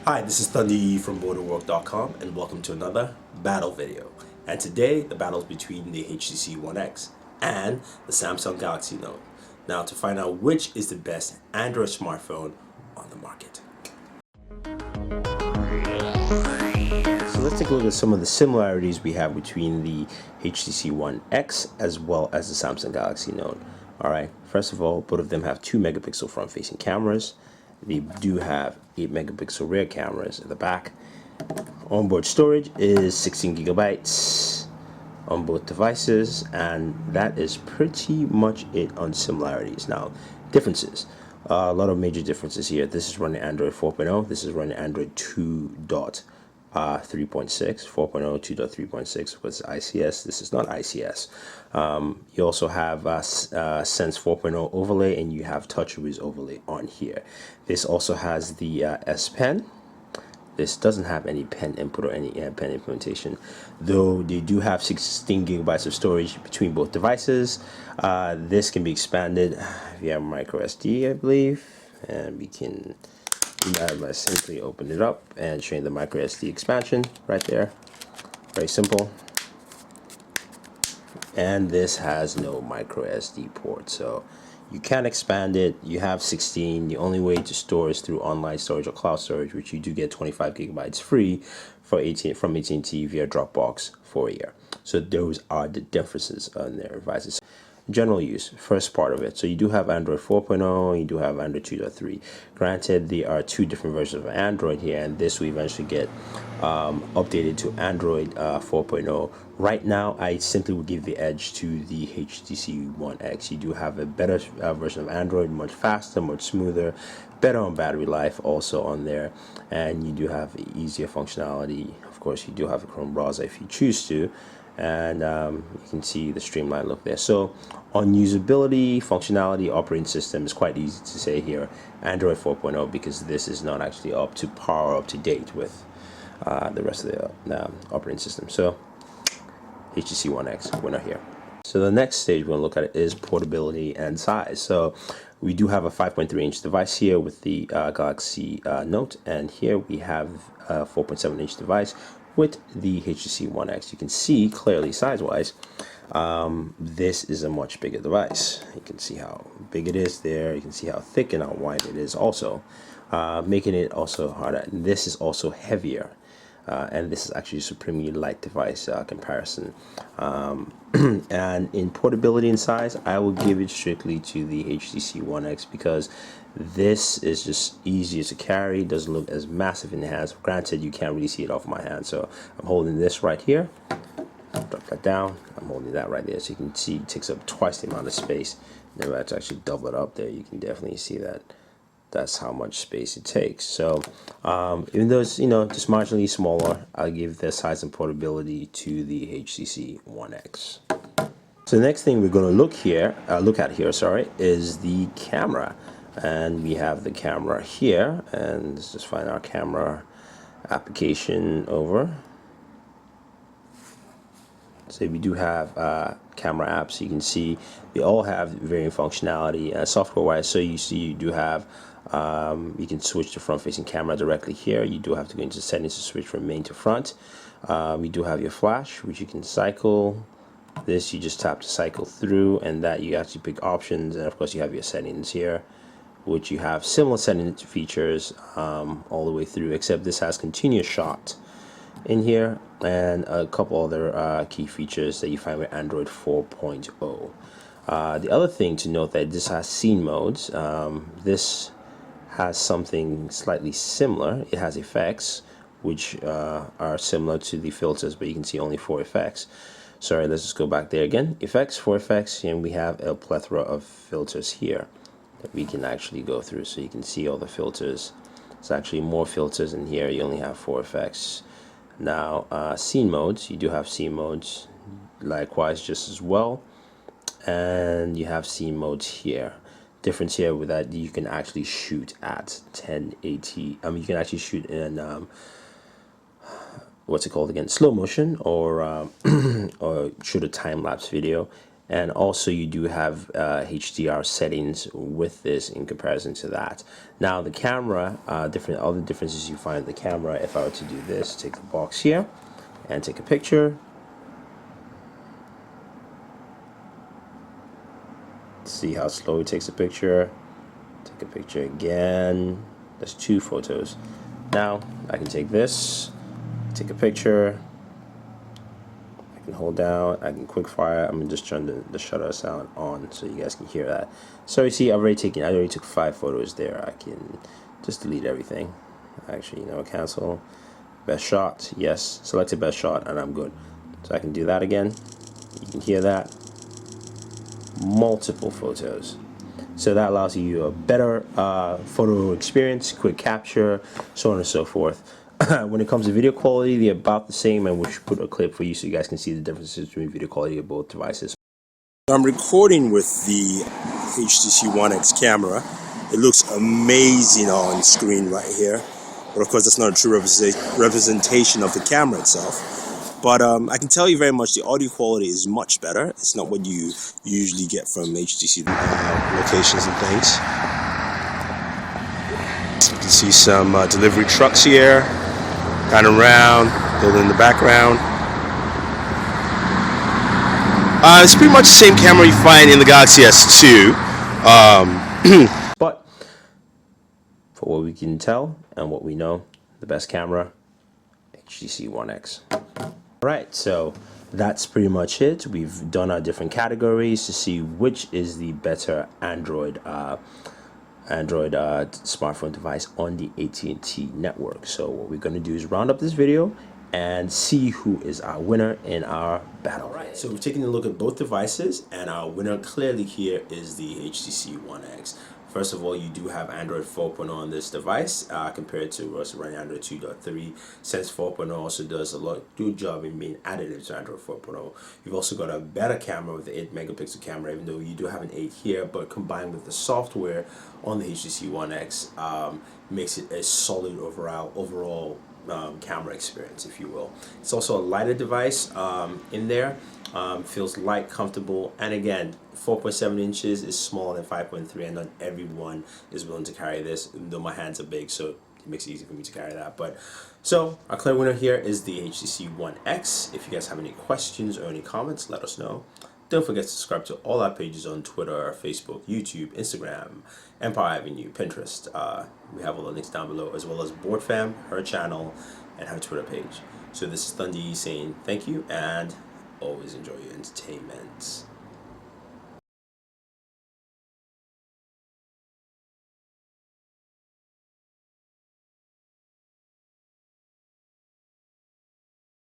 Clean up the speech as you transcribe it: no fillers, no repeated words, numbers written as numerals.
Hi, this is Thundy from Booredatwork.com and welcome to another battle video. And today the battle is between the HTC One X and the Samsung Galaxy Note. Now to find out which is the best Android smartphone on the market. So let's take a look at some of the similarities we have between the HTC One X as well as the Samsung Galaxy Note. Alright, first of all, both of them have 2 megapixel front facing cameras. They do have 8 megapixel rear cameras at the back. Onboard storage is 16 gigabytes on both devices, and that is pretty much it on similarities. Now, differences. A lot of major differences here. This is running Android 4.0. This is running Android 2.3.6, 4.0, 2.3.6 was ICS. This is not ICS. You also have Sense 4.0 overlay, and you have TouchWiz overlay on here. This also has the S Pen. This doesn't have any pen input or any pen implementation, though they do have 16 gigabytes of storage between both devices. This can be expanded via microSD, I believe, and we can do that by simply open it up and showing the microSD expansion right there. Very simple. And this has no microSD port, so you can expand it. You have 16. The only way to store is through online storage or cloud storage, which you do get 25 gigabytes free from AT&T via Dropbox for a year. So those are the differences on their devices. General use, first part of it. So you do have Android 4.0, you do have Android 2.3. Granted, there are 2 different versions of Android here, and this will eventually get updated to Android 4.0. Right now, I simply would give the edge to the HTC One X. You do have a better version of Android, much faster, much smoother, better on battery life also on there, and you do have easier functionality. Of course, you do have a Chrome browser if you choose to, and you can see the streamlined look there. So on usability, functionality, operating system, is quite easy to say here Android 4.0, because this is not actually up to date with the rest of the operating system. So HTC One X winner here. So the next stage we're going to look at is portability and size. So we do have a 5.3-inch device here with the Galaxy Note, and here we have a 4.7-inch device with the HTC One X. You can see clearly size-wise, this is a much bigger device. You can see how big it is there. You can see how thick and how wide it is also, making it also harder. And this is also heavier. And this is actually a supremely light device comparison. And in portability and size, I will give it strictly to the HTC One X, because this is just easier to carry, doesn't look as massive in the hands. Granted, you can't really see it off my hand, so I'm holding this right here. Drop that down. I'm holding that right there, so you can see it takes up twice the amount of space. Never had to actually double it up there. You can definitely see that. That's how much space it takes. So even though it's just marginally smaller, I'll give the size and portability to the HTC One X. So the next thing we're going to look at here, is the camera, and we have the camera here, and let's just find our camera application over. So we do have camera apps. You can see they all have varying functionality software-wise. So you see you do have you can switch to front-facing camera directly here. You do have to go into settings to switch from main to front. You do have your flash, which you can cycle. This you just tap to cycle through, and that you actually pick options, and of course you have your settings here, which you have similar setting features all the way through, except this has continuous shot in here and a couple other key features that you find with Android 4.0. The other thing to note that this has scene modes. This has something slightly similar. It has effects, which are similar to the filters, but you can see only 4 effects. Sorry, let's just go back there again. Effects, 4 effects, and we have a plethora of filters here that we can actually go through, so you can see all the filters. It's actually more filters in here. You only have 4 effects. Now, scene modes, you do have scene modes likewise just as well, and you have scene modes here. Difference here with that, you can actually shoot at 1080. You can actually shoot in what's it called again, slow motion, or or shoot a time-lapse video, and also you do have HDR settings with this in comparison to that. Now the camera, other differences you find in the camera, if I were to do this, take the box here and take a picture. See how slow it takes a picture. Take a picture again. That's 2 photos. Now I can take this, take a picture. I can hold down, I can quick fire. I'm just turn the shutter sound on so you guys can hear that. So you see, I already took 5 photos there. I can just delete everything. Actually, cancel. Best shot, yes. Select a best shot, and I'm good. So I can do that again. You can hear that. Multiple photos. So that allows you a better photo experience, quick capture, so on and so forth. When it comes to video quality, they're about the same, and we should put a clip for you so you guys can see the differences between video quality of both devices. I'm recording with the HTC One X camera. It looks amazing on screen right here, but of course that's not a true representation of the camera itself. But I can tell you very much the audio quality is much better. It's not what you usually get from HTC locations and things. You can see some delivery trucks here, kind of around, building in the background. It's pretty much the same camera you find in the Galaxy S2. But for what we can tell and what we know, the best camera, HTC One X. Alright, so that's pretty much it. We've done our different categories to see which is the better Android smartphone device on the AT&T network. So what we're going to do is round up this video and see who is our winner in our battle. Alright, so we've taken a look at both devices, and our winner clearly here is the HTC One X. First of all, you do have Android 4.0 on this device compared to us running Android 2.3. Since 4.0 also does a good job in being additive to Android 4.0. You've also got a better camera with the 8 megapixel camera, even though you do have an 8 here, but combined with the software on the HTC One X makes it a solid overall camera experience, if you will. It's also a lighter device in there. Feels light, comfortable, and again, 4.7 inches is smaller than 5.3, and not everyone is willing to carry this, even though my hands are big, so it makes it easy for me to carry that. But so our clear winner here is the HTC One X. If you guys have any questions or any comments, let us know. Don't forget to subscribe to all our pages on Twitter, Facebook, YouTube, Instagram, Empire Avenue, Pinterest. We have all the links down below, as well as BoardFam, her channel, and her Twitter page. So this is Thundi saying thank you, and always enjoy your entertainment.